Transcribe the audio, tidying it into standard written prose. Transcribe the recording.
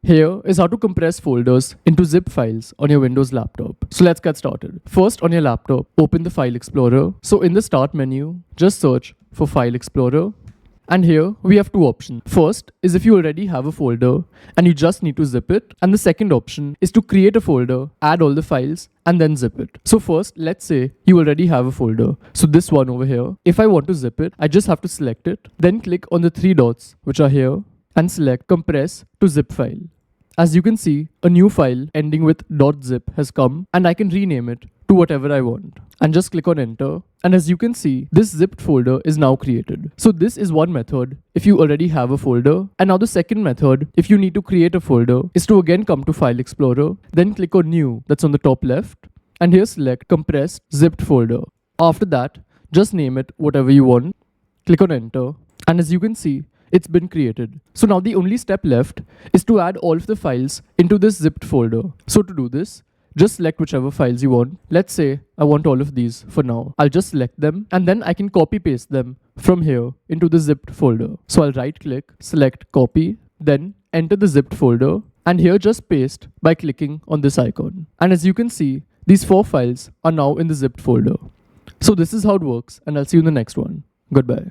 Here is how to compress folders into zip files on your Windows laptop. So let's get started. First, on your laptop, open the File Explorer. So in the Start menu, just search for File Explorer. And here we have two options. First is if you already have a folder and you just need to zip it. And the second option is to create a folder, add all the files, and then zip it. So first, let's say you already have a folder. So this one over here. If I want to zip it, I just have to select it. Then click on the three dots which are here and select Compress to Zip File. As you can see, a new file ending with .zip has come and I can rename it to whatever I want. And just click on enter. And as you can see, this zipped folder is now created. So this is one method if you already have a folder. And now the second method, if you need to create a folder, is to again come to File Explorer, then click on New, that's on the top left. And here select Compressed Zipped Folder. After that, just name it whatever you want. Click on enter. And as you can see, it's been created. So now the only step left is to add all of the files into this zipped folder. So to do this, just select whichever files you want. Let's say I want all of these for now. I'll just select them and then I can copy paste them from here into the zipped folder. So I'll right click, select copy, then enter the zipped folder and here just paste by clicking on this icon. And as you can see, these 4 files are now in the zipped folder. So this is how it works and I'll see you in the next one. Goodbye.